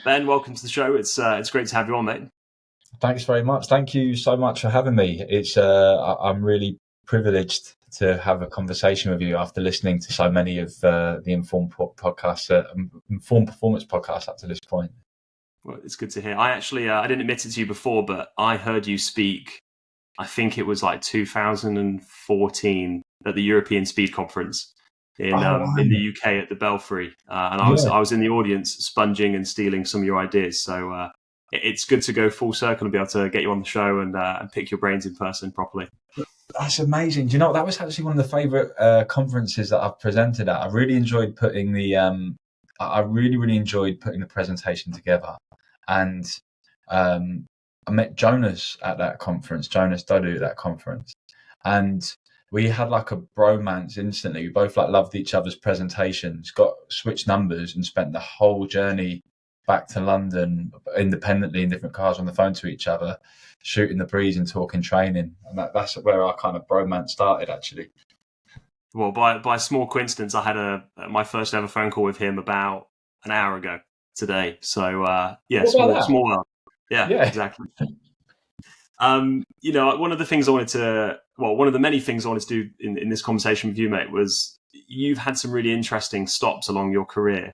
Ben, welcome to the show. It's great to have you on, mate. Thanks very much. Thank you so much for having me. I'm really privileged to have a conversation with you after listening to so many of the Informed podcasts, Informed Performance podcasts up to this point. Well, it's good to hear. I actually I didn't admit it to you before, but I heard you speak. I think it was like 2014 at the European Speed Conference in the UK at the Belfry, and I was in the audience, sponging and stealing some of your ideas. So it's good to go full circle and be able to get you on the show and pick your brains in person properly. That's amazing. Do you know, that was actually one of the favourite conferences that I've presented at. I really enjoyed putting the presentation together, and I met Jonas at that conference, Jonas Dodu at that conference, and we had like a bromance instantly. We both loved each other's presentations, got switched numbers, and spent the whole journey back to London independently in different cars on the phone to each other, shooting the breeze and talking training. And that's where our kind of bromance started, actually. Well, by a small coincidence, I had my first ever phone call with him about an hour ago today. So small world. Yeah, exactly. One of the many things I wanted to do in this conversation with you, mate, was you've had some really interesting stops along your career.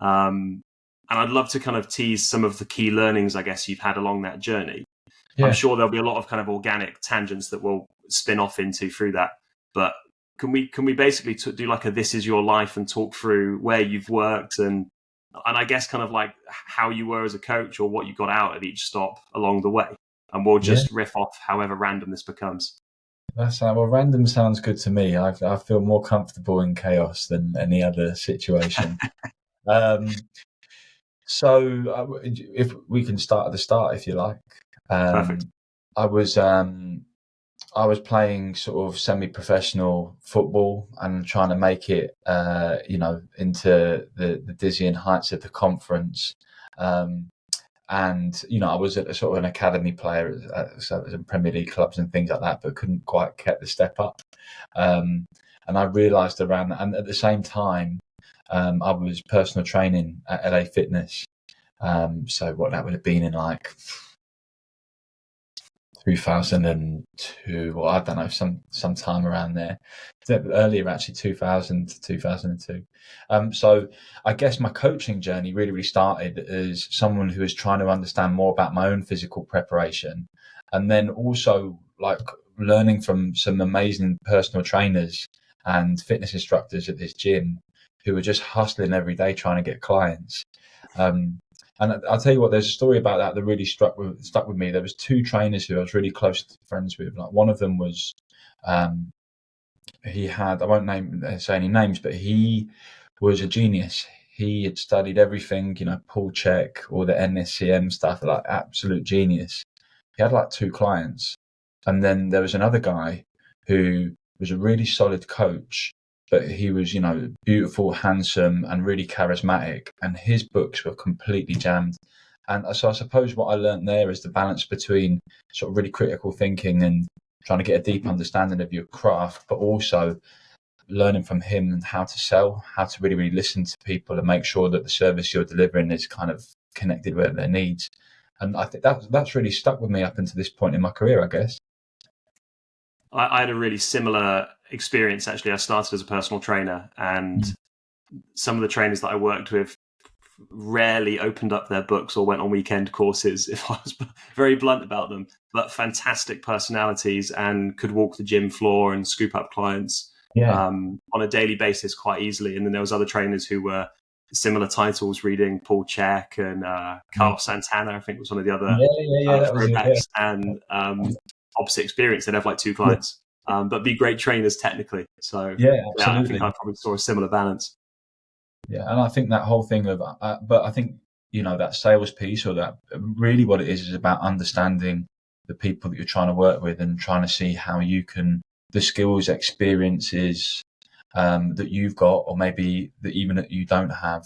And I'd love to kind of tease some of the key learnings, I guess, you've had along that journey. Yeah. I'm sure there'll be a lot of kind of organic tangents that we'll spin off into through that. But can we basically do like a "This is your life" and talk through where you've worked and I guess kind of like how you were as a coach or what you got out of each stop along the way? And we'll just riff off however random this becomes. Random sounds good to me. I feel more comfortable in chaos than any other situation. So if we can start at the start, if you like. Perfect. I was playing sort of semi-professional football and trying to make it, into the dizzying heights of the conference. And, I was a sort of an academy player, so it was in Premier League clubs and things like that, but couldn't quite get the step up. And I realised around that, and at the same time, I was personal training at LA Fitness. So what that would have been in like 2002, or I don't know, some time around there. Earlier, actually, 2000 to 2002. So I guess my coaching journey really started as someone who was trying to understand more about my own physical preparation, and then also like learning from some amazing personal trainers and fitness instructors at this gym who were just hustling every day trying to get clients. And I'll tell you what, there's a story about that really stuck with me. There was two trainers who I was really close friends with. Like one of them was, I won't say any names, but he was a genius. He had studied everything, pull check, all the NSCM stuff, like absolute genius. He had like two clients. And then there was another guy who was a really solid coach, but he was, beautiful, handsome, and really charismatic. And his books were completely jammed. And so I suppose what I learned there is the balance between sort of really critical thinking and trying to get a deep understanding of your craft, but also learning from him and how to sell, how to really, really listen to people and make sure that the service you're delivering is kind of connected with their needs. And I think that's really stuck with me up until this point in my career, I guess. I had a really similar experience, actually. I started as a personal trainer, and some of the trainers that I worked with rarely opened up their books or went on weekend courses, if I was very blunt about them, but fantastic personalities and could walk the gym floor and scoop up clients on a daily basis quite easily. And then there was other trainers who were similar titles, reading Paul Chek and Carlos Santana, I think was one of the other throwbacks, and opposite experience. They'd have like two clients, but be great trainers technically. So I think I probably saw a similar balance. Yeah, and I think that whole thing of, but I think, that sales piece, or that really what it is about understanding the people that you're trying to work with and trying to see how you can, the skills, experiences that you've got, or maybe that you don't have,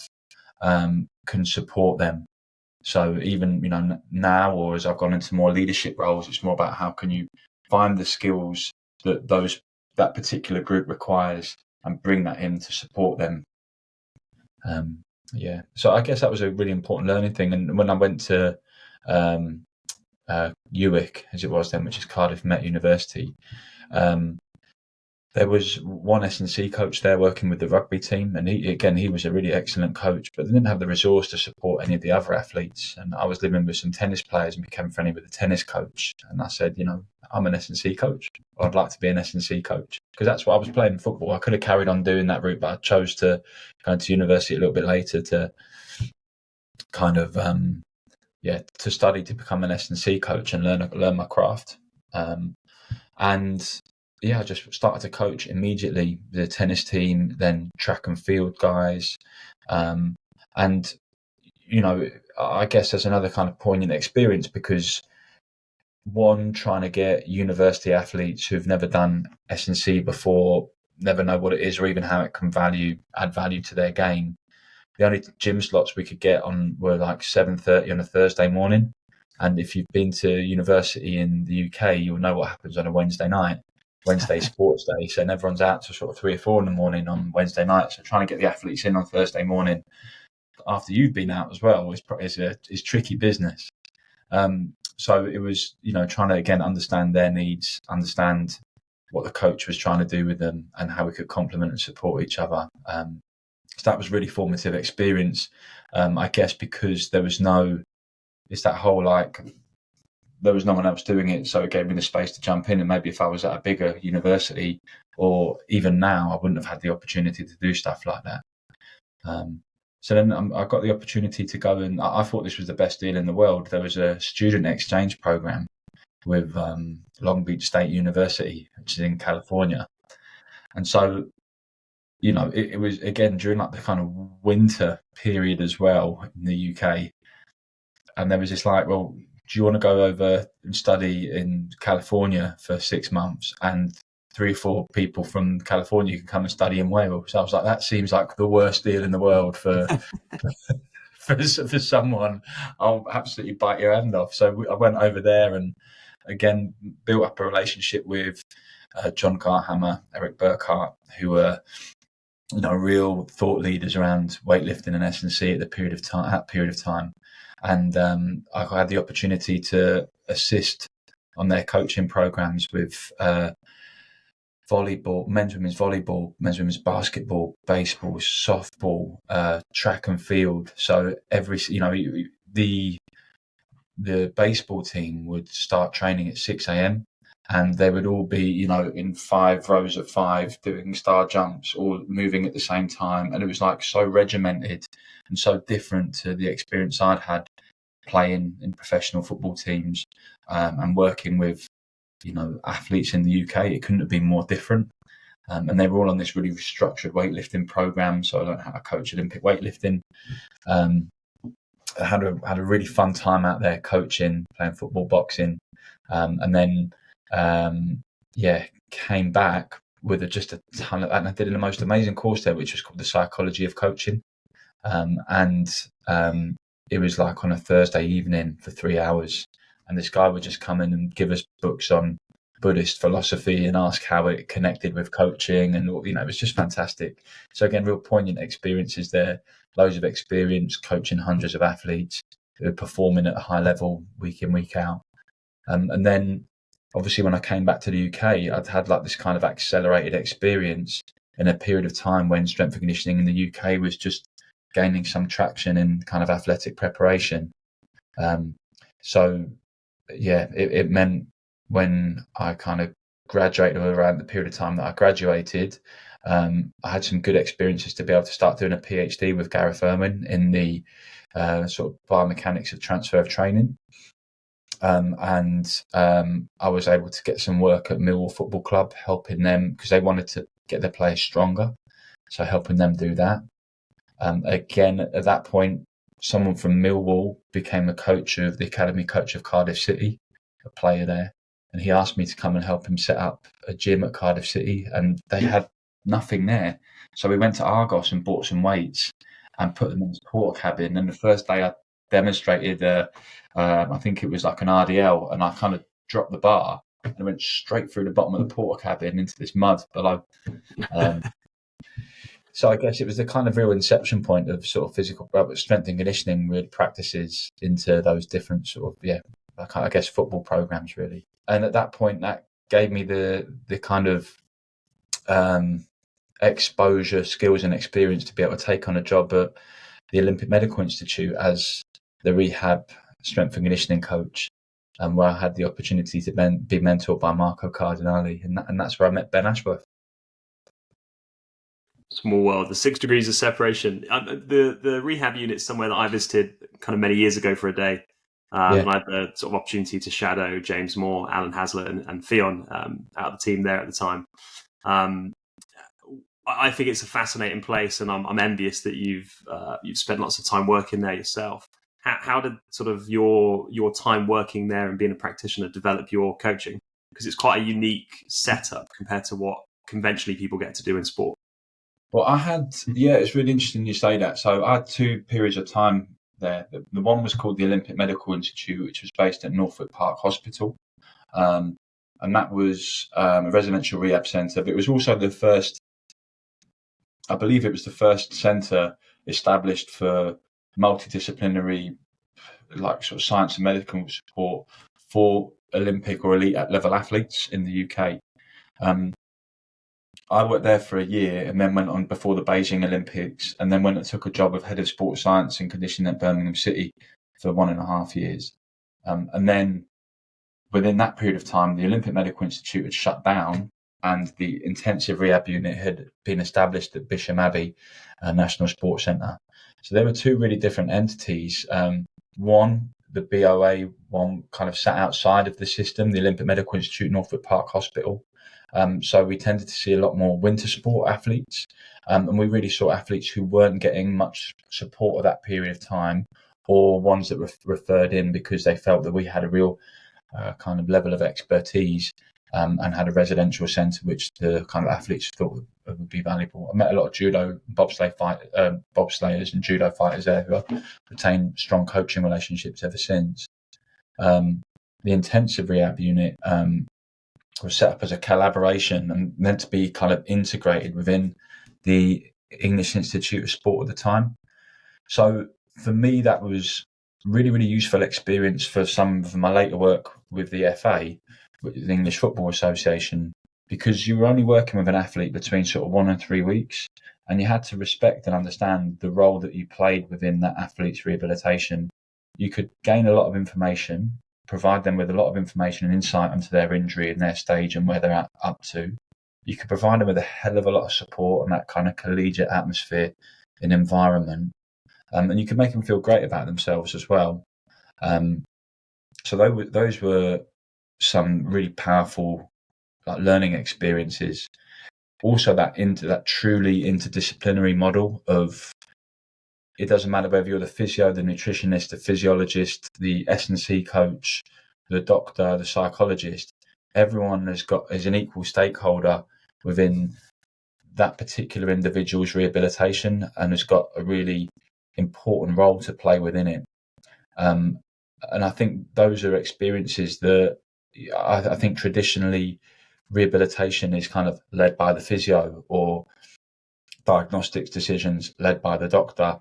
can support them. So even, now, or as I've gone into more leadership roles, it's more about how can you find the skills that that particular group requires and bring that in to support them. Yeah. So I guess that was a really important learning thing. And when I went to um, UWIC, as it was then, which is Cardiff Met University, um, there was one S&C coach there working with the rugby team, and he was a really excellent coach, but they didn't have the resource to support any of the other athletes. And I was living with some tennis players and became friendly with the tennis coach. And I said, I'm an S&C coach. I'd like to be an S&C coach because that's what I was playing football. I could have carried on doing that route, but I chose to go to university a little bit later to kind of to study to become an S&C coach and learn my craft. And I just started to coach immediately the tennis team, then track and field guys. And, I guess there's another kind of poignant experience because one, trying to get university athletes who've never done S&C before, never know what it is or even how it can add value to their game. The only gym slots we could get on were like 7:30 on a Thursday morning. And if you've been to university in the UK, you'll know what happens on a Wednesday night. Wednesday sports day, so everyone's out to sort of 3 or 4 in the morning on Wednesday night. So trying to get the athletes in on Thursday morning after you've been out as well is tricky business. So it was, trying to again understand their needs, understand what the coach was trying to do with them, and how we could complement and support each other. So that was really formative experience, I guess, because there was no one else doing it, so it gave me the space to jump in. And maybe if I was at a bigger university, or even now, I wouldn't have had the opportunity to do stuff like that. So then I got the opportunity to go, and I thought this was the best deal in the world. There was a student exchange program with Long Beach State University, which is in California. And so, it was, again, during like the kind of winter period as well in the UK. And there was this like, well, do you want to go over and study in California for 6 months? And 3 or 4 people from California can come and study in Wales. So I was like, that seems like the worst deal in the world for for someone. I'll absolutely bite your hand off. So I went over there and again built up a relationship with John Garhammer, Eric Burkhart, who were real thought leaders around weightlifting and S&C at that period of time. And I had the opportunity to assist on their coaching programs with volleyball, men's men's women's basketball, baseball, softball, track and field. So the baseball team would start training at 6 a.m. and they would all be, in 5 rows of 5 doing star jumps, all moving at the same time. And it was like so regimented and so different to the experience I'd had playing in professional football teams and working with, athletes in the UK. It couldn't have been more different. And they were all on this really structured weightlifting program. So I learned how to coach Olympic weightlifting. I had a really fun time out there coaching, playing football, boxing, and then came back with just a ton of, and I did the most amazing course there, which was called the Psychology of Coaching. It was like on a Thursday evening for 3 hours, and this guy would just come in and give us books on Buddhist philosophy and ask how it connected with coaching, and it was just fantastic. So again, real poignant experiences there, loads of experience coaching hundreds of athletes who are performing at a high level week in, week out. And then obviously when I came back to the UK, I'd had like this kind of accelerated experience in a period of time when strength and conditioning in the UK was just gaining some traction in kind of athletic preparation. It meant when I kind of graduated, around the period of time that I graduated, I had some good experiences to be able to start doing a PhD with Gareth Irwin in the sort of biomechanics of transfer of training. I was able to get some work at Millwall Football Club, helping them because they wanted to get their players stronger. So helping them do that. Again, at that point, someone from Millwall became the academy coach of Cardiff City, a player there. And he asked me to come and help him set up a gym at Cardiff City, and they had nothing there. So we went to Argos and bought some weights and put them in the porta cabin. And the first day I demonstrated, I think it was like an RDL, and I kind of dropped the bar and went straight through the bottom of the porta cabin into this mud below. So I guess it was the kind of real inception point of sort of physical strength and conditioning really practices into those different sort of, like, I guess, football programs really. And at that point, that gave me the kind of exposure, skills and experience to be able to take on a job at the Olympic Medical Institute as the rehab strength and conditioning coach, where I had the opportunity to be mentored by Marco Cardinali, and that's where I met Ben Ashworth. Small world, the 6 degrees of separation. The rehab unit's somewhere that I visited kind of many years ago for a day. And I had the sort of opportunity to shadow James Moore, Alan Hazlitt, and Fionn out of the team there at the time. I think it's a fascinating place, and I'm envious that you've spent lots of time working there yourself. How did sort of your time working there and being a practitioner develop your coaching? Because it's quite a unique setup compared to what conventionally people get to do in sport. Well, it's really interesting you say that. So I had 2 periods of time there. The one was called the Olympic Medical Institute, which was based at Norfolk Park Hospital. And that was a residential rehab centre. But it was also I believe it was the first centre established for multidisciplinary, like sort of science and medical support for Olympic or elite level athletes in the UK. I worked there for a year and then went on before the Beijing Olympics, and then went and took a job of head of sports science and conditioning at Birmingham City for 1.5 years. And then within that period of time, the Olympic Medical Institute had shut down and the intensive rehab unit had been established at Bisham Abbey National Sports Centre. So there were 2 really different entities. One, the BOA one, kind of sat outside of the system, the Olympic Medical Institute, Norfolk Park Hospital. So we tended to see a lot more winter sport athletes, and we really saw athletes who weren't getting much support at that period of time, or ones that were referred in because they felt that we had a real kind of level of expertise and had a residential centre which the kind of athletes thought would be valuable. I met a lot of judo, bobslayers and judo fighters there who have retained strong coaching relationships ever since. The intensive rehab unit was set up as a collaboration and meant to be kind of integrated within the English Institute of Sport at the time. So for me, that was really, really useful experience for some of my later work with the FA, with the English Football Association, because you were only working with an athlete between sort of 1 and 3 weeks, and you had to respect and understand the role that you played within that athlete's rehabilitation. You could gain a lot of information, provide them with a lot of information and insight into their injury and their stage and where they're up to. You could provide them with a hell of a lot of support and that kind of collegiate atmosphere and environment. And you can make them feel great about themselves as well. So those were some really powerful learning experiences. Also, that truly interdisciplinary model of, it doesn't matter whether you're the physio, the nutritionist, the physiologist, the S&C coach, the doctor, the psychologist. Everyone is an equal stakeholder within that particular individual's rehabilitation and has got a really important role to play within it. And I think those are experiences that I think traditionally rehabilitation is kind of led by the physio, or diagnostics decisions led by the doctor,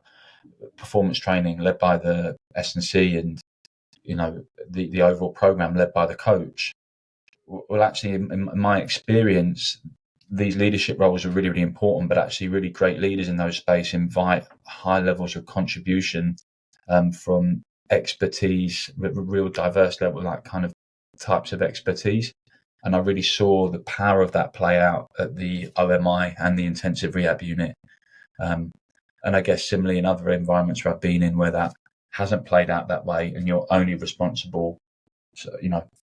performance training led by the S&C, and the overall program led by the coach. Well, actually, in my experience, these leadership roles are really, really important, but actually really great leaders in those spaces invite high levels of contribution from expertise, real diverse level, like kind of types of expertise. And I really saw the power of that play out at the OMI and the intensive rehab unit. And I guess similarly in other environments where I've been in where that hasn't played out that way and you're only responsible,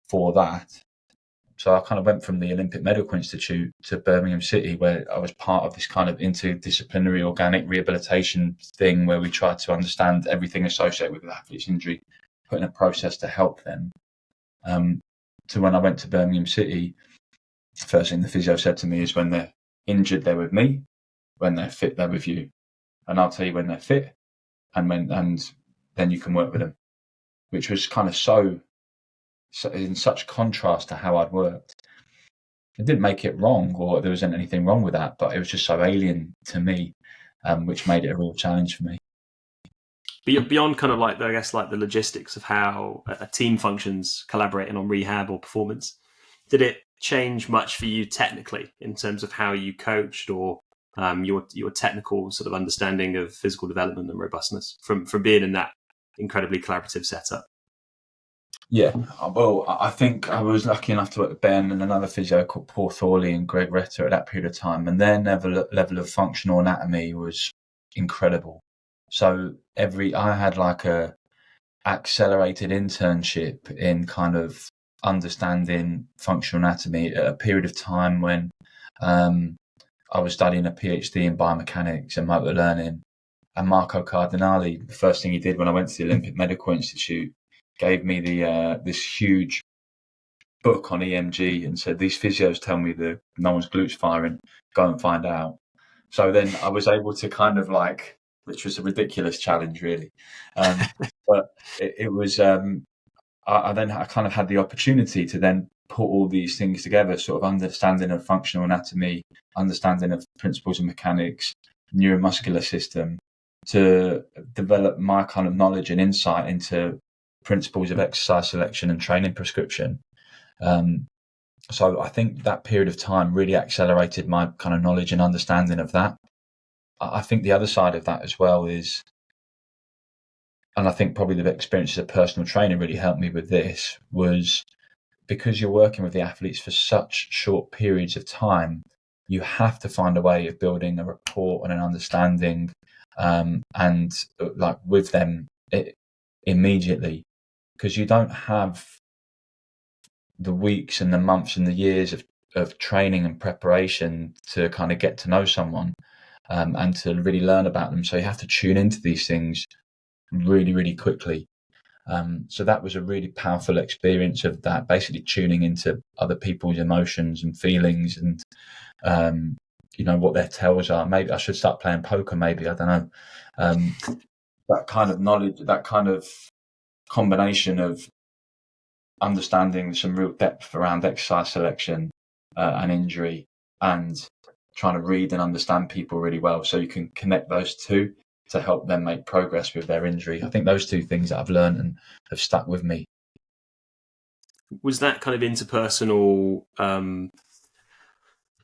for that. So I kind of went from the Olympic Medical Institute to Birmingham City, where I was part of this kind of interdisciplinary organic rehabilitation thing where we tried to understand everything associated with an athlete's injury, put in a process to help them. To when I went to Birmingham City, the first thing the physio said to me is, when they're injured, they're with me. When they're fit, they're with you. And I'll tell you when they're fit and then you can work with them, which was kind of so in such contrast to how I'd worked. It didn't make it wrong, or there wasn't anything wrong with that, but it was just so alien to me. which made it a real challenge for me. Beyond kind of like, I guess, like the logistics of how a team functions collaborating on rehab or performance, did it change much for you technically in terms of how you coached or your technical sort of understanding of physical development and robustness from being in that incredibly collaborative setup? Yeah, well, I think I was lucky enough to work with Ben and another physio called Paul Thorley and Greg Retter at that period of time, and their level of functional anatomy was incredible. So I had like a accelerated internship in kind of understanding functional anatomy at a period of time when I was studying a PhD in biomechanics and motor learning. And Marco Cardinali, the first thing he did when I went to the Olympic Medical Institute, gave me this huge book on EMG and said, "These physios tell me that no one's glutes firing. Go and find out." So then I was able to kind of like, which was a ridiculous challenge, really. But it was, I kind of had the opportunity to then put all these things together, sort of understanding of functional anatomy, understanding of principles of mechanics, neuromuscular system, to develop my kind of knowledge and insight into principles of exercise selection and training prescription. So I think that period of time really accelerated my kind of knowledge and understanding of that. I think the other side of that as well is, and I think probably the experience as a personal trainer really helped me with this, was because you're working with the athletes for such short periods of time, you have to find a way of building a rapport and an understanding and like with them immediately, because you don't have the weeks and the months and the years of training and preparation to kind of get to know someone and to really learn about them. So you have to tune into these things really, really quickly. So that was a really powerful experience of that, basically tuning into other people's emotions and feelings and, what their tells are. Maybe I should start playing poker, maybe, I don't know. That kind of knowledge, that kind of combination of understanding some real depth around exercise selection and injury, and trying to read and understand people really well so you can connect those two to help them make progress with their injury. I think those two things that I've learned and have stuck with me. Was that kind of interpersonal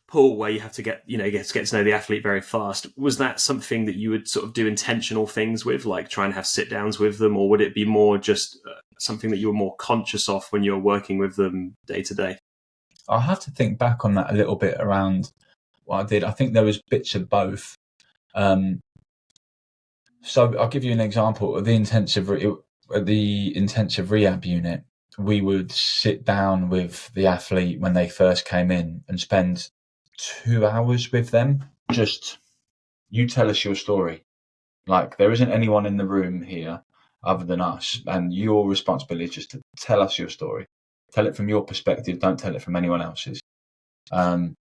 pull where you have to get to know the athlete very fast? Was that something that you would sort of do intentional things with, like try and have sit downs with them, or would it be more just something that you were more conscious of when you're working with them day to day? I'll have to think back on that a little bit around what I did. I think there was bits of both. So I'll give you an example of the intensive rehab unit. We would sit down with the athlete when they first came in and spend 2 hours with them. Just, you tell us your story. Like, there isn't anyone in the room here other than us, and your responsibility is just to tell us your story. Tell it from your perspective. Don't tell it from anyone else's. And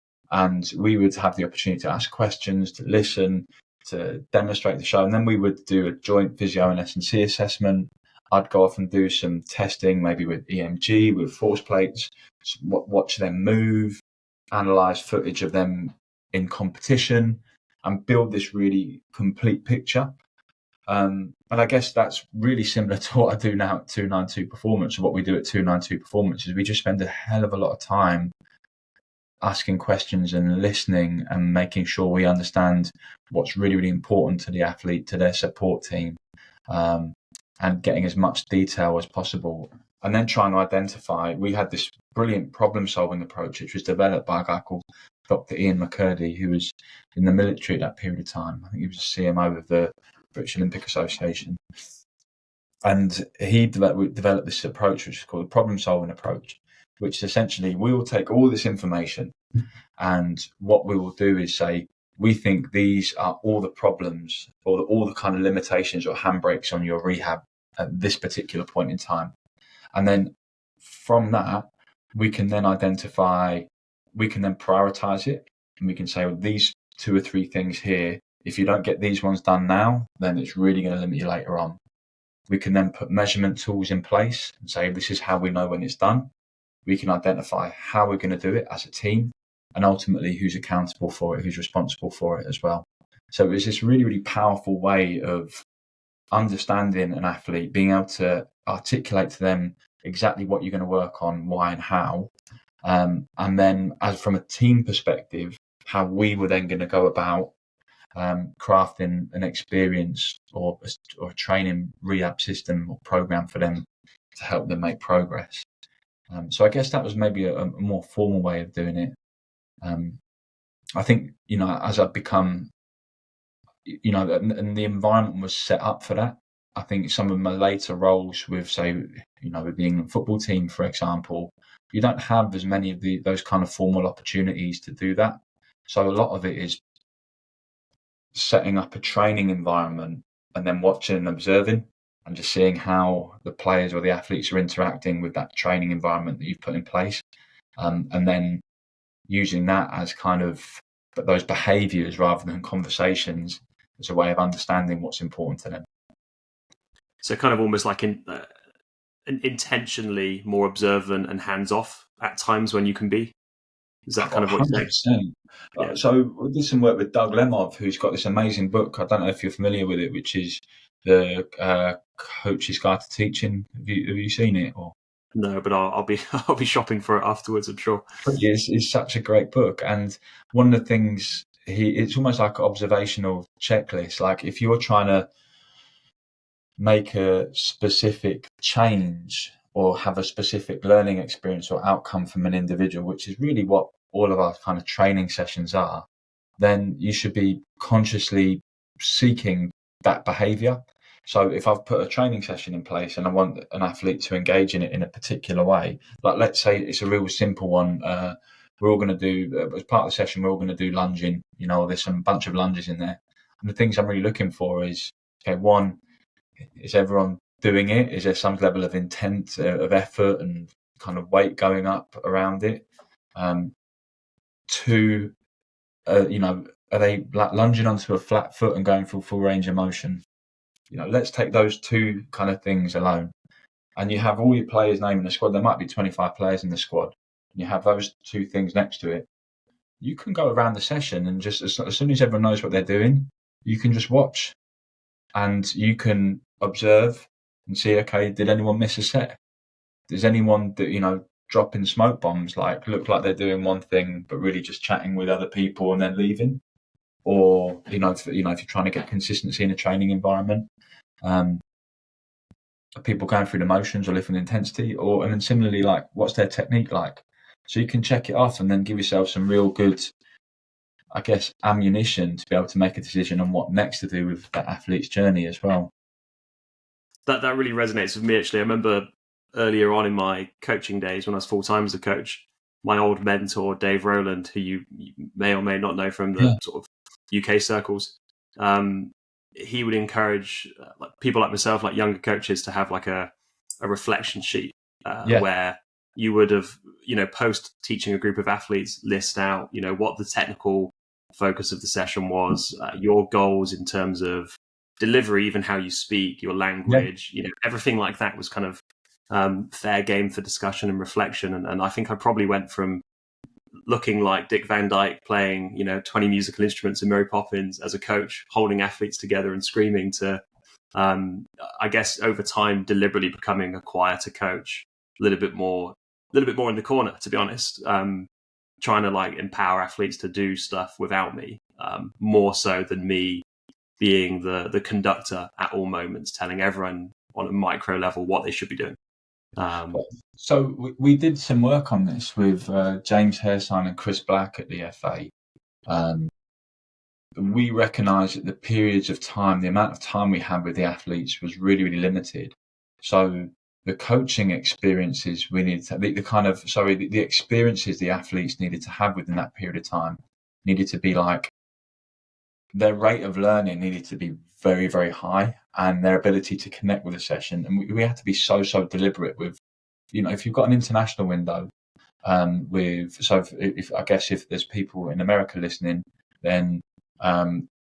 we would have the opportunity to ask questions, to listen, to demonstrate the show. And then we would do a joint physio and S&C assessment. I'd go off and do some testing, maybe with EMG, with force plates, watch them move, analyze footage of them in competition, and build this really complete picture. And I guess that's really similar to what I do now at 292 Performance. What we do at 292 Performance is we just spend a hell of a lot of time asking questions and listening and making sure we understand what's really, really important to the athlete, to their support team, and getting as much detail as possible. And then trying to identify, we had this brilliant problem-solving approach, which was developed by a guy called Dr Ian McCurdy, who was in the military at that period of time. I think he was a CMO of the British Olympic Association. And he developed this approach, which is called the problem-solving approach, which essentially we will take all this information and what we will do is say, we think these are all the problems or all the kind of limitations or handbrakes on your rehab at this particular point in time. And then from that, we can then prioritize it, and we can say, well, these 2 or 3 things here, if you don't get these ones done now, then it's really going to limit you later on. We can then put measurement tools in place and say, this is how we know when it's done. We can identify how we're going to do it as a team, and ultimately who's accountable for it, who's responsible for it as well. So it was this really, really powerful way of understanding an athlete, being able to articulate to them exactly what you're going to work on, why and how. And then as from a team perspective, how we were then going to go about crafting an experience or a training rehab system or program for them to help them make progress. So I guess that was maybe a more formal way of doing it. I think, as I've become, and the environment was set up for that. I think some of my later roles with, say, with the England football team, for example, you don't have as many of those kind of formal opportunities to do that. So a lot of it is setting up a training environment and then watching and observing and just seeing how the players or the athletes are interacting with that training environment that you've put in place. And then using that as kind of those behaviours rather than conversations as a way of understanding what's important to them. So kind of almost like intentionally more observant and hands-off at times when you can be. Is that kind of what you're saying? Yeah. So we did some work with Doug Lemov, who's got this amazing book. I don't know if you're familiar with it, which is the Coach's Guide to Teaching. Have you seen it? Or no, but I'll be shopping for it afterwards, I'm sure. It's such a great book, and one of the things it's almost like an observational checklist. Like if you're trying to make a specific change or have a specific learning experience or outcome from an individual, which is really what all of our kind of training sessions are, then you should be consciously seeking that behavior. So if I've put a training session in place and I want an athlete to engage in it in a particular way, like let's say it's a real simple one, we're all going to do, as part of the session, we're all going to do lunging, there's some bunch of lunges in there. And the things I'm really looking for is, okay, one, is everyone doing it? Is there some level of intent, of effort and kind of weight going up around it? Two, are they lunging onto a flat foot and going for full range of motion? Let's take those two kind of things alone. And you have all your players' name in the squad. There might be 25 players in the squad. And you have those two things next to it. You can go around the session and just, as soon as everyone knows what they're doing, you can just watch. And you can observe and see, okay, did anyone miss a set? Does anyone that, dropping smoke bombs, like look like they're doing one thing, but really just chatting with other people and then leaving? Or, if you're trying to get consistency in a training environment, are people going through the motions or lifting intensity? And then similarly, like, what's their technique like? So you can check it off and then give yourself some real good, I guess, ammunition to be able to make a decision on what next to do with that athlete's journey as well. That really resonates with me, actually. I remember earlier on in my coaching days when I was full-time as a coach, my old mentor, Dave Rowland, who you may or may not know from the sort of UK circles, he would encourage people like myself, like younger coaches, to have like a reflection sheet where you would have, post teaching a group of athletes, list out, what the technical focus of the session was, your goals in terms of delivery, even how you speak, your language, everything like that was kind of fair game for discussion and reflection. And I think I probably went from looking like Dick Van Dyke playing, 20 musical instruments in Mary Poppins as a coach, holding athletes together and screaming, to, I guess, over time, deliberately becoming a quieter coach, a little bit more in the corner, to be honest, trying to like empower athletes to do stuff without me, more so than me being the conductor at all moments, telling everyone on a micro level what they should be doing. So we did some work on this with James Hairsign and Chris Black at the FA. We recognised that the periods of time, the amount of time we had with the athletes was really, really limited. So the coaching experiences we needed to, the experiences the athletes needed to have within that period of time needed to be like, their rate of learning needed to be very, very high, and their ability to connect with a session. And we had to be so deliberate with, if you've got an international window, if there's people in America listening, then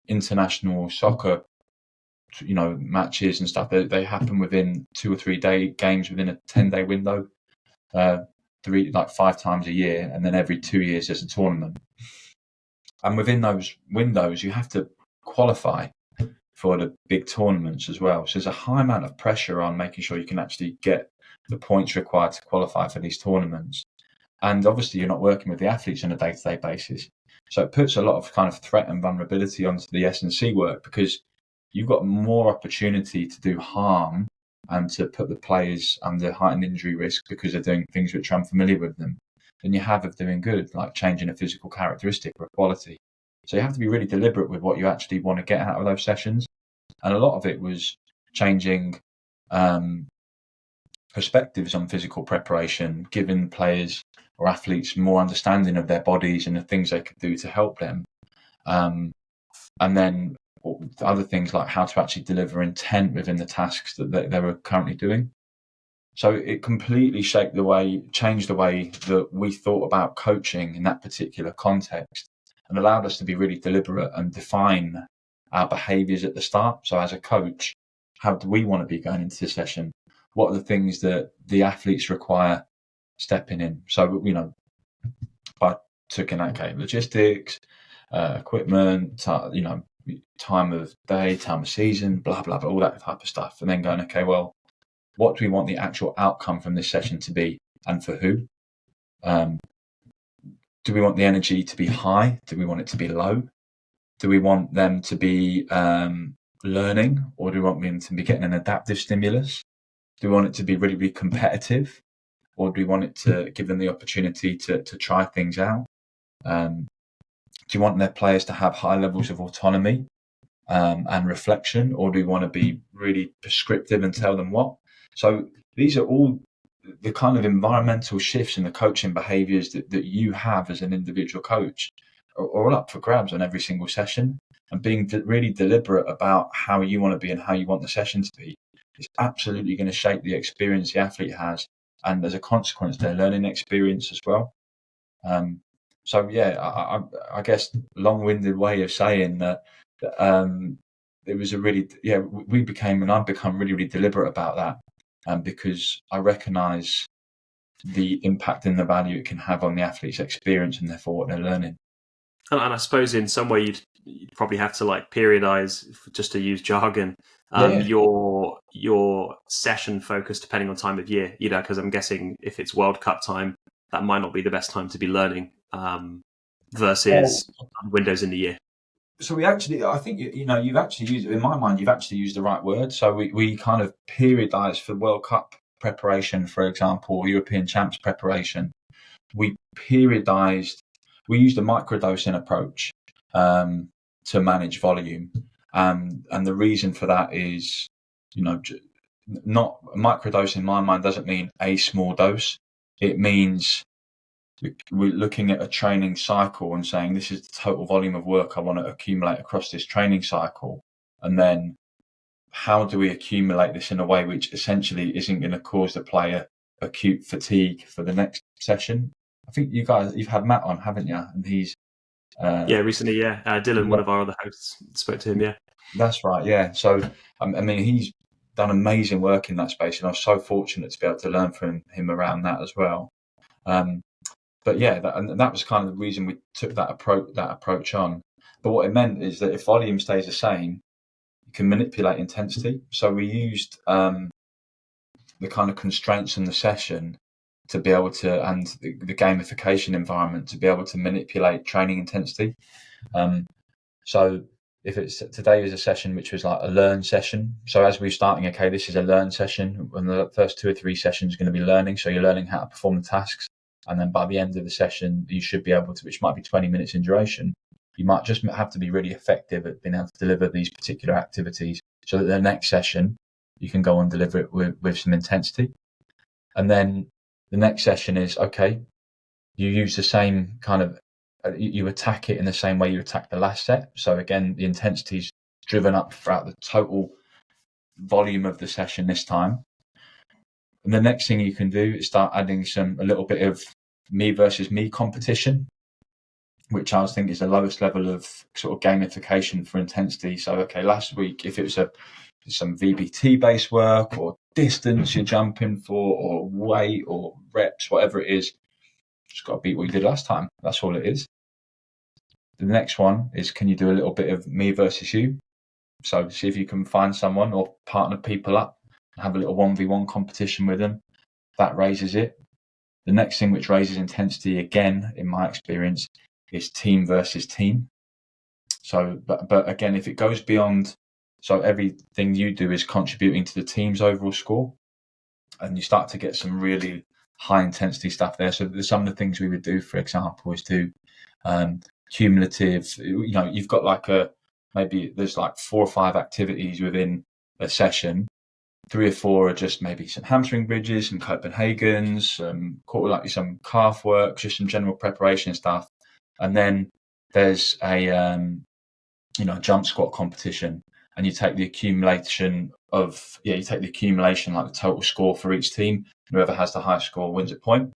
international soccer, matches and stuff, they happen within 2 or 3 day games within a 10-day window, 5 times a year, and then every 2 years there's a tournament. And within those windows, you have to qualify for the big tournaments as well. So there's a high amount of pressure on making sure you can actually get the points required to qualify for these tournaments. And obviously you're not working with the athletes on a day-to-day basis. So it puts a lot of kind of threat and vulnerability onto the S&C work, because you've got more opportunity to do harm and to put the players under heightened injury risk because they're doing things which are unfamiliar with them than you have of doing good, like changing a physical characteristic or a quality. So you have to be really deliberate with what you actually want to get out of those sessions. And a lot of it was changing perspectives on physical preparation, giving players or athletes more understanding of their bodies and the things they could do to help them. And then other things like how to actually deliver intent within the tasks that they were currently doing. So it completely changed the way that we thought about coaching in that particular context, and allowed us to be really deliberate and define our behaviours at the start. So as a coach, how do we want to be going into the session? What are the things that the athletes require stepping in? So, I took in, logistics, equipment, time of day, time of season, blah, blah, blah, all that type of stuff. And then going, okay, well, what do we want the actual outcome from this session to be, and for who? Do we want the energy to be high? Do we want it to be low? Do we want them to be learning, or do we want them to be getting an adaptive stimulus? Do we want it to be really, really competitive, or do we want it to give them the opportunity to try things out? Do you want their players to have high levels of autonomy and reflection, or do we want to be really prescriptive and tell them what? So these are all the kind of environmental shifts in the coaching behaviours that you have as an individual coach are all up for grabs on every single session. And being really deliberate about how you want to be and how you want the session to be is absolutely going to shape the experience the athlete has, and as a consequence, their learning experience as well. So yeah, I guess long-winded way of saying that it was a really, we became, and I've become really, really deliberate about that. Because I recognise the impact and the value it can have on the athlete's experience and therefore what they're learning. And I suppose in some way you'd probably have to periodize, just to use jargon, your session focus depending on time of year. Because I'm guessing if it's World Cup time, that might not be the best time to be learning versus windows in the year. So I think you've actually used, in my mind, you've actually used the right word. So we kind of periodise for World Cup preparation, for example, European Champs preparation. We periodised, we used a microdosing approach to manage volume. And the reason for that is, not microdose in my mind doesn't mean a small dose. It means we're looking at a training cycle and saying, this is the total volume of work I want to accumulate across this training cycle. And then how do we accumulate this in a way which essentially isn't going to cause the player acute fatigue for the next session? I think you've had Matt on, haven't you? And he's... recently, Dylan, one of our other hosts, spoke to him, yeah. That's right, yeah. So, he's done amazing work in that space, and I was so fortunate to be able to learn from him around that as well. But yeah, that was kind of the reason we took that approach on. But what it meant is that if volume stays the same, you can manipulate intensity. So we used the kind of constraints in the session to be able to, and the gamification environment to be able to manipulate training intensity. So if it's today is a session which was like a learn session. So as we're starting, okay, this is a learn session, and the first 2 or 3 sessions are going to be learning. So you're learning how to perform the tasks. And then by the end of the session, you should be able to, which might be 20 minutes in duration, you might just have to be really effective at being able to deliver these particular activities so that the next session, you can go and deliver it with some intensity. And then the next session is, okay, you use the same kind of, you attack it in the same way you attack the last set. So again, the intensity is driven up throughout the total volume of the session this time. And the next thing you can do is start adding a little bit of me versus me competition, which I think is the lowest level of sort of gamification for intensity. So, okay, last week, if it was some VBT based work or distance you're jumping for or weight or reps, whatever it is, just got to beat what you did last time. That's all it is. The next one is, can you do a little bit of me versus you? So see if you can find someone or partner people up, have a little 1v1 competition with them. That raises it. The next thing which raises intensity, again, in my experience, is team versus team. So, but again, if it goes beyond, so everything you do is contributing to the team's overall score, and you start to get some really high intensity stuff there. So some of the things we would do, for example, is do cumulative. You've got maybe there's like 4 or 5 activities within a session. 3 or 4 are just maybe some hamstring bridges, some Copenhagen's, some calf work, just some general preparation stuff. And then there's a jump squat competition, and you take the accumulation, like the total score for each team. Whoever has the highest score wins a point.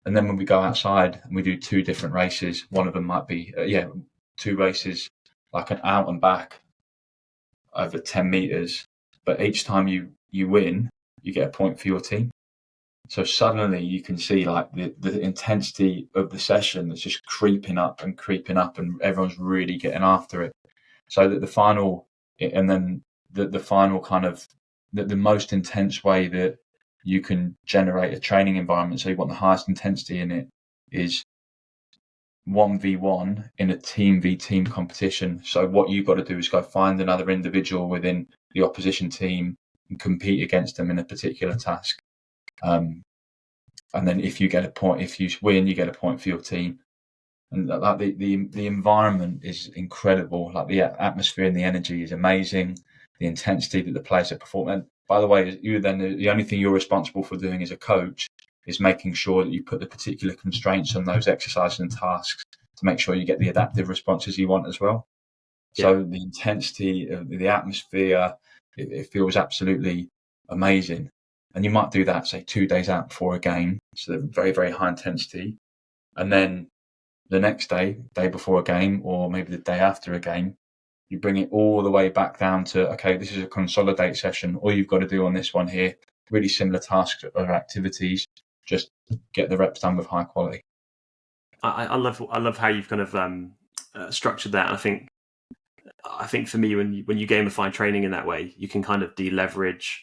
And then when we go outside and we do 2 different races, one of them might be 2 races, like an out and back over 10 meters. But each time you win, you get a point for your team. So suddenly you can see like the intensity of the session that's just creeping up, and everyone's really getting after it. So that the final kind of the most intense way that you can generate a training environment, so you want the highest intensity in it, is 1v1 in a team v team competition. So what you've got to do is go find another individual within the opposition team and compete against them in a particular task. And then if you win, you get a point for your team. And like the environment is incredible. Like the atmosphere and the energy is amazing. The intensity that the players are performing. By the way, the only thing you're responsible for doing as a coach is making sure that you put the particular constraints on those exercises and tasks to make sure you get the adaptive responses you want as well. Yeah. So the intensity of the atmosphere, it feels absolutely amazing. And you might do that, say, 2 days out before a game. So they're very, very high intensity. And then the next day before a game, or maybe the day after a game, you bring it all the way back down to, okay, this is a consolidate session. All you've got to do on this one here, really similar tasks or activities, just get the reps done with high quality. I love how you've kind of structured that. And I think for me, when you gamify training in that way, you can kind of deleverage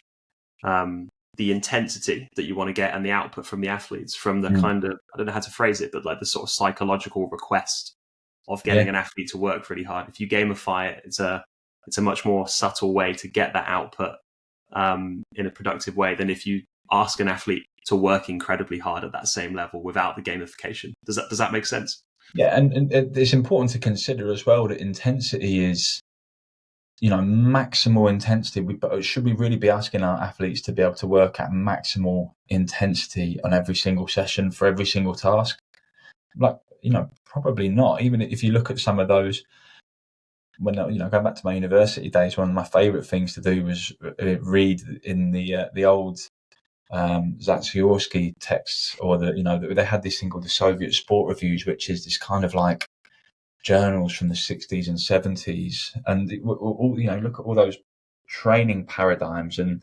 the intensity that you want to get and the output from the athletes, from the kind of, I don't know how to phrase it, but like the sort of psychological request of getting an athlete to work really hard. If you gamify it, it's a much more subtle way to get that output in a productive way than if you ask an athlete to work incredibly hard at that same level without the gamification. Does that make sense? Yeah, and it's important to consider as well that intensity is, maximal intensity. Should we really be asking our athletes to be able to work at maximal intensity on every single session for every single task? Like, probably not. Even if you look at some of those, when going back to my university days, one of my favourite things to do was read in the old Zatsiorsky texts, or they had this thing called the Soviet Sport Reviews, which is this kind of like journals from the 60s and 70s, and look at all those training paradigms and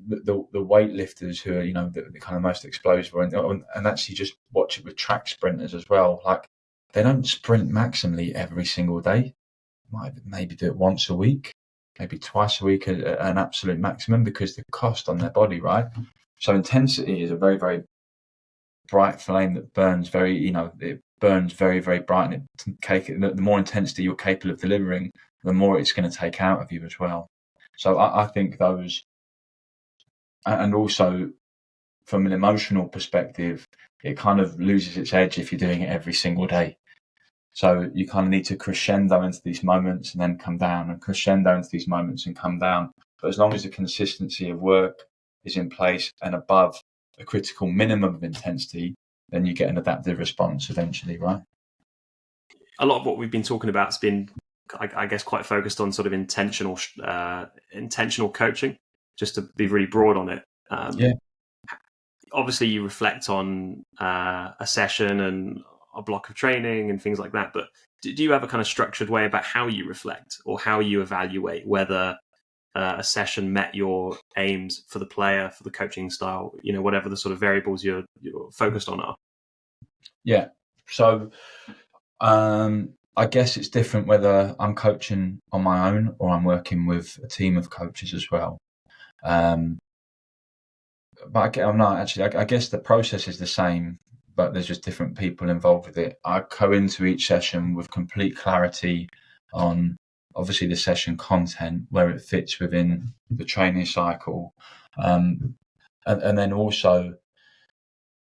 the weightlifters who are the kind of most explosive, and actually just watch it with track sprinters as well. Like, they don't sprint maximally every single day. Might maybe do it once a week, maybe twice a week at an absolute maximum, because the cost on their body, right? So intensity is a very, very bright flame that burns it burns very, very bright, and the more intensity you're capable of delivering, the more it's going to take out of you as well. So I think those, and also from an emotional perspective, it kind of loses its edge if you're doing it every single day. So you kind of need to crescendo into these moments and then come down, and crescendo into these moments and come down. But as long as the consistency of work is in place and above a critical minimum of intensity, then you get an adaptive response eventually, right? A lot of what we've been talking about has been, I guess, quite focused on sort of intentional coaching, just to be really broad on it. Obviously, you reflect on a session and a block of training and things like that, but do you have a kind of structured way about how you reflect or how you evaluate whether a session met your aims for the player, for the coaching style, whatever the sort of variables you're focused on are? Yeah. So I guess it's different whether I'm coaching on my own or I'm working with a team of coaches as well. But I'm not actually. I guess the process is the same, but there's just different people involved with it. I go into each session with complete clarity on obviously the session content, where it fits within the training cycle, and then also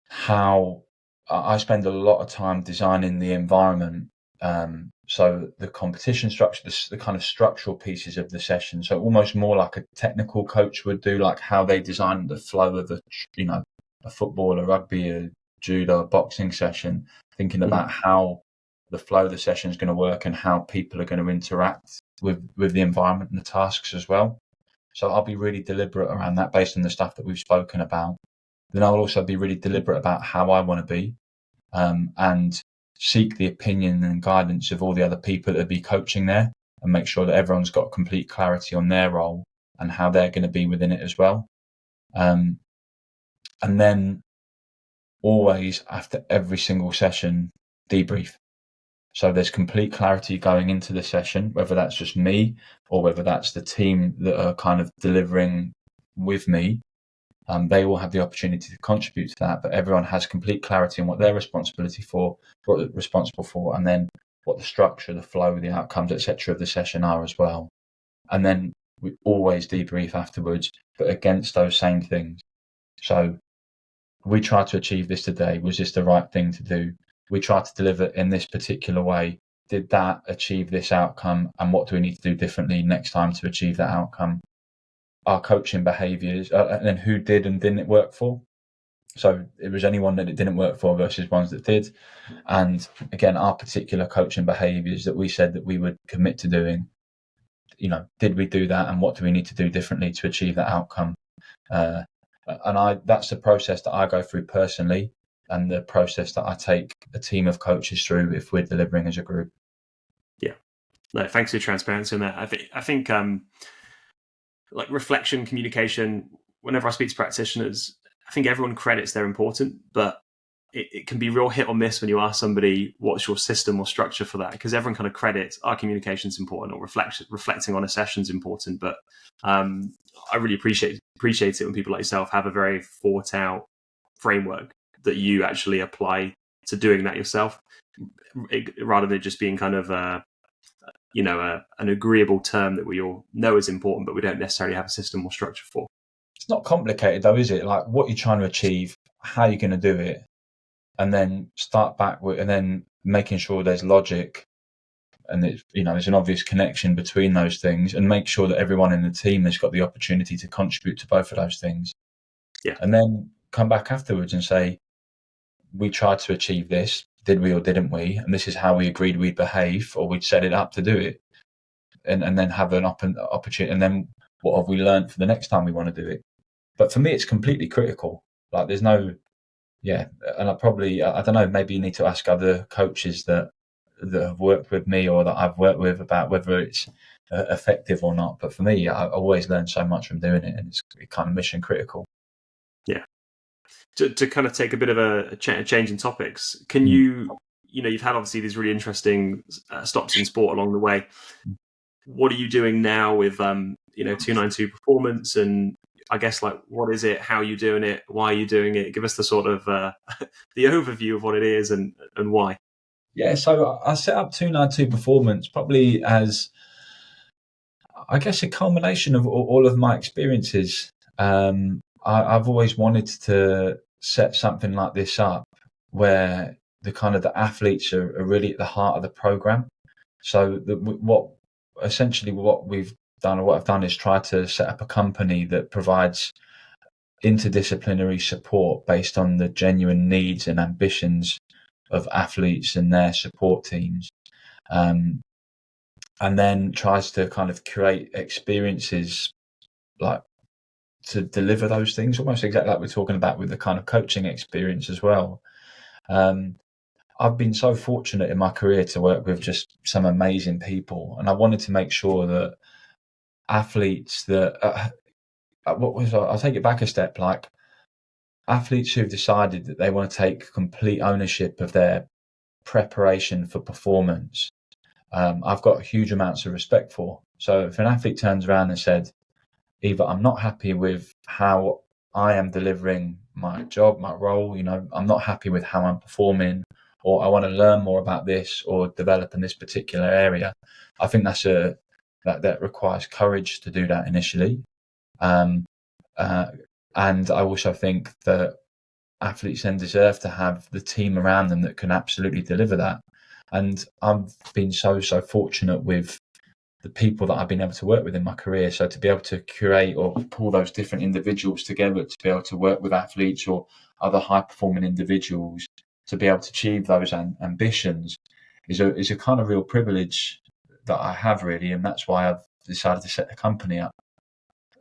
how I spend a lot of time designing the environment. So the competition structure, the kind of structural pieces of the session. So almost more like a technical coach would do, like how they design the flow of a football, a rugby, a judo, a boxing session, thinking about how the flow of the session is going to work and how people are going to interact with the environment and the tasks as well. So I'll be really deliberate around that based on the stuff that we've spoken about. Then I'll also be really deliberate about how I want to be, and seek the opinion and guidance of all the other people that will be coaching there, and make sure that everyone's got complete clarity on their role and how they're going to be within it as well. And then always after every single session, debrief. So there's complete clarity going into the session, whether that's just me or whether that's the team that are kind of delivering with me. They will have the opportunity to contribute to that, but everyone has complete clarity on what they're responsible for, and then what the structure, the flow, the outcomes, etc. of the session are as well. And then we always debrief afterwards, but against those same things. So we tried to achieve this today. Was this the right thing to do? We tried to deliver in this particular way. Did that achieve this outcome? And what do we need to do differently next time to achieve that outcome? Our coaching behaviours, and then who did and didn't work for. So it was anyone that it didn't work for versus ones that did. And again, our particular coaching behaviours that we said that we would commit to doing, did we do that, and what do we need to do differently to achieve that outcome? And that's the process that I go through personally, and the process that I take a team of coaches through if we're delivering as a group. Yeah. No, thanks for your transparency on that. I think like reflection, communication, whenever I speak to practitioners, I think everyone credits they're important, but it can be real hit or miss when you ask somebody, what's your system or structure for that? Because everyone kind of credits our communication's important, or reflecting on a session's important. But I really appreciate it when people like yourself have a very thought out framework that you actually apply to doing that yourself, rather than just being kind of an agreeable term that we all know is important, but we don't necessarily have a system or structure for. It's not complicated though, is it? Like what you're trying to achieve, how you're going to do it, and then start back with, and then making sure there's logic and there's an obvious connection between those things, and make sure that everyone in the team has got the opportunity to contribute to both of those things. Yeah. And then come back afterwards and say, we tried to achieve this, did we or didn't we? And this is how we agreed we'd behave, or we'd set it up to do it. And then have an opportunity, and then what have we learned for the next time we want to do it? But for me, it's completely critical. Like there's no, and I don't know, maybe you need to ask other coaches that have worked with me or that I've worked with about whether it's effective or not. But for me, I always learn so much from doing it, and it's kind of mission critical. Yeah. To kind of take a bit of a change in topics, can you, you've had obviously these really interesting stops in sport along the way. What are you doing now with 292 Performance, and I guess like what is it, how are you doing it, why are you doing it? Give us the sort of the overview of what it is and why. Yeah, so I set up 292 Performance probably as, I guess, a culmination of all of my experiences. I've always wanted to set something like this up where the athletes are really at the heart of the program. So what we've done, or what I've done, is try to set up a company that provides interdisciplinary support based on the genuine needs and ambitions of athletes and their support teams, and then tries to kind of create experiences like to deliver those things, almost exactly like we're talking about with the kind of coaching experience as well. I've been so fortunate in my career to work with just some amazing people, and I wanted to make sure that athletes that I'll take it back a step, like athletes who've decided that they want to take complete ownership of their preparation for performance, I've got huge amounts of respect for. So if an athlete turns around and said, either I'm not happy with how I am delivering my job, my role, I'm not happy with how I'm performing, or I want to learn more about this or develop in this particular area, I think that requires courage to do that initially. And I also think that athletes then deserve to have the team around them that can absolutely deliver that. And I've been so fortunate with the people that I've been able to work with in my career. So to be able to curate or pull those different individuals together to be able to work with athletes or other high performing individuals to be able to achieve those ambitions is a kind of real privilege that I have, really. And that's why I've decided to set the company up.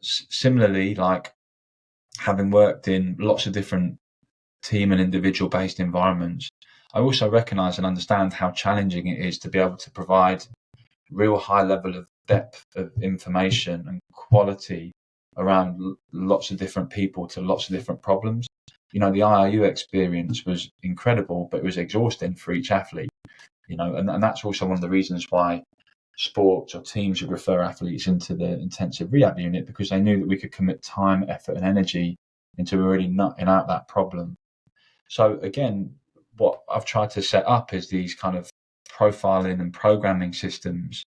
Similarly, like having worked in lots of different team and individual based environments, I also recognize and understand how challenging it is to be able to provide real high level of depth of information and quality around lots of different people to lots of different problems. The IRU experience was incredible, but it was exhausting for each athlete, and that's also one of the reasons why sports or teams would refer athletes into the intensive rehab unit, because they knew that we could commit time, effort and energy into really nutting out that problem. So again, what I've tried to set up is these kind of profiling and programming systems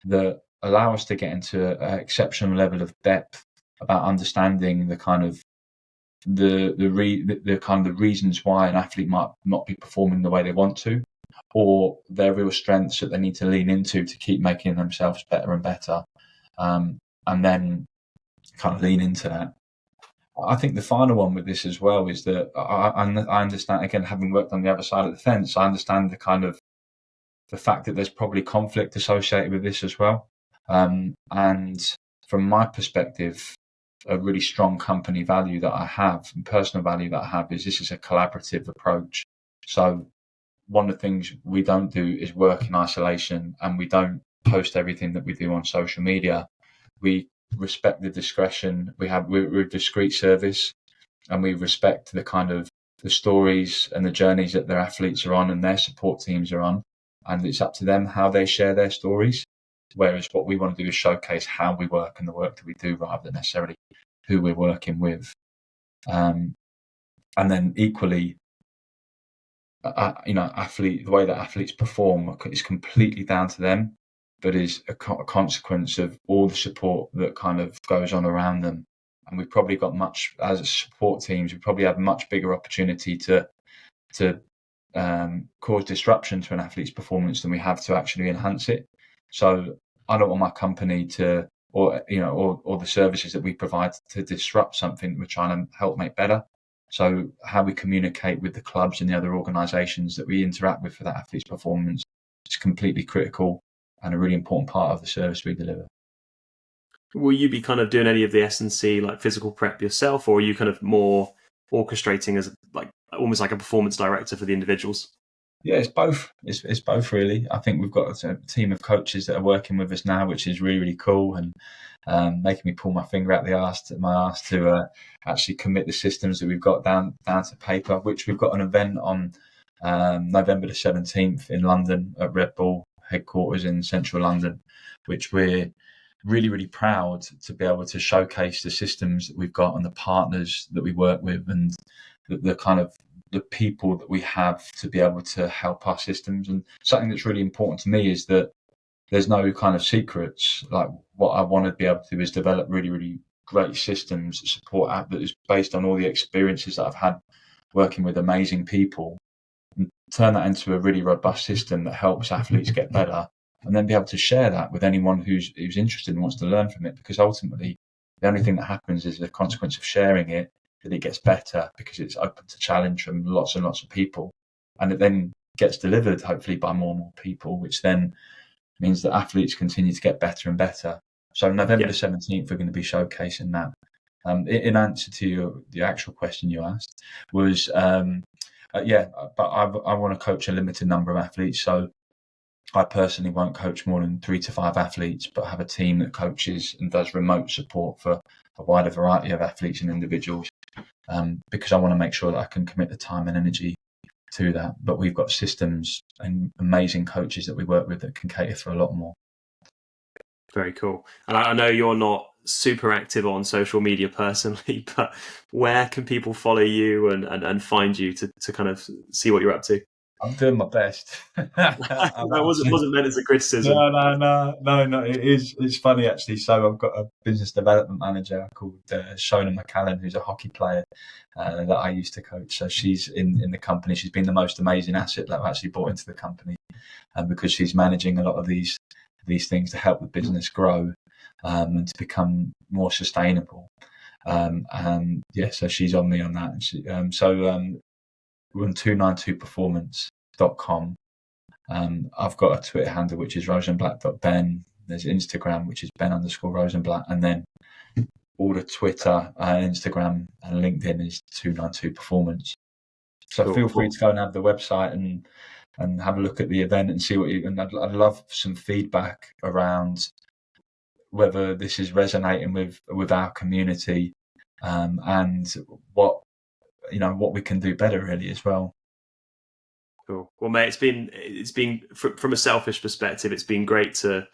that allow us to get into an exceptional level of depth about understanding the kind of the kind of reasons why an athlete might not be performing the way they want to, or their real strengths that they need to lean into to keep making themselves better and better, and then kind of lean into that. I think the final one with this as well is that I understand, again, having worked on the other side of the fence, I understand the fact that there's probably conflict associated with this as well. And from my perspective, a really strong company value that I have and personal value that I have is this is a collaborative approach. So one of the things we don't do is work in isolation, and we don't post everything that we do on social media. We respect the discretion. We're a discreet service, and we respect the kind of the stories and the journeys that their athletes are on and their support teams are on. And it's up to them how they share their stories. Whereas what we want to do is showcase how we work and the work that we do, rather than necessarily who we're working with. And then equally, the way that athletes perform is completely down to them, but is a consequence of all the support that kind of goes on around them. And we've probably got as a support teams, we probably have much bigger opportunity to cause disruption to an athlete's performance than we have to actually enhance it. So I don't want my company to, or the services that we provide to disrupt something that we're trying to help make better. So how we communicate with the clubs and the other organisations that we interact with for that athlete's performance is completely critical and a really important part of the service we deliver. Will you be kind of doing any of the S&C, like physical prep yourself, or are you kind of more orchestrating as almost like a performance director for the individuals? Yeah, it's both. It's both, really. I think we've got a team of coaches that are working with us now, which is really, really cool, and making me pull my finger out my arse to actually commit the systems that we've got down to paper, which we've got an event on November the 17th in London at Red Bull headquarters in central London, which we're really, really proud to be able to showcase the systems that we've got and the partners that we work with, and the kind of the people that we have to be able to help our systems. And something that's really important to me is that there's no kind of secrets. Like, what I want to be able to do is develop really, really great systems that support that is based on all the experiences that I've had working with amazing people, and turn that into a really robust system that helps athletes get better, and then be able to share that with anyone who's interested and wants to learn from it. Because ultimately, the only thing that happens is the consequence of sharing it, that it gets better because it's open to challenge from lots and lots of people, and it then gets delivered hopefully by more and more people, which then means that athletes continue to get better and better. So November the 17th, we're going to be showcasing that. In answer to the actual question you asked was, but I want to coach a limited number of athletes. So I personally won't coach more than 3 to 5 athletes, but have a team that coaches and does remote support for a wider variety of athletes and individuals, because I want to make sure that I can commit the time and energy to that. But we've got systems and amazing coaches that we work with that can cater for a lot more. Very cool. And I know you're not super active on social media personally, but where can people follow you and find you to kind of see what you're up to? I'm doing my best. That wasn't meant as a criticism. No. It's funny actually. So I've got a business development manager called Shona McCallan, who's a hockey player that I used to coach. So she's in the company. She's been the most amazing asset that I've actually brought into the company, because she's managing a lot of these things to help the business grow and to become more sustainable. So she's on me on that. And we're on 292performance.com. I've got a Twitter handle which is rosenblatt.ben. There's Instagram which is Ben_Rosenblatt, and then all the Twitter, Instagram, and LinkedIn is 292performance. So Cool. Feel free to go and have the website and have a look at the event and see what you. And I'd love some feedback around whether this is resonating with our community, and what we can do better really as well. Cool. Well, mate, it's been from a selfish perspective, it's been great to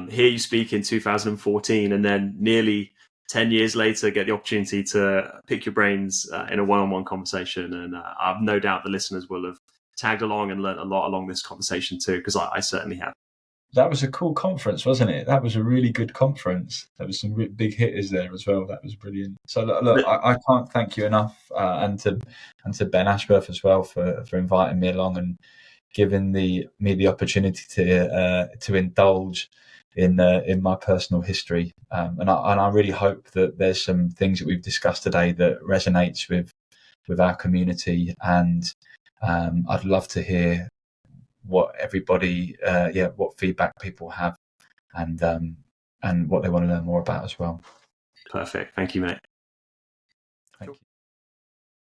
hear you speak in 2014, and then nearly 10 years later get the opportunity to pick your brains in a one-on-one conversation. And I've no doubt the listeners will have tagged along and learned a lot along this conversation too, because I certainly have. That was a cool conference, wasn't it? That was a really good conference. There was some big hitters there as well. That was brilliant. So look, I can't thank you enough, and to Ben Ashworth as well for inviting me along and giving me the opportunity to indulge in my personal history. And I really hope that there's some things that we've discussed today that resonates with our community. And I'd love to hear what everybody, what feedback people have, and what they want to learn more about as well. Perfect. Thank you, mate. Thank you.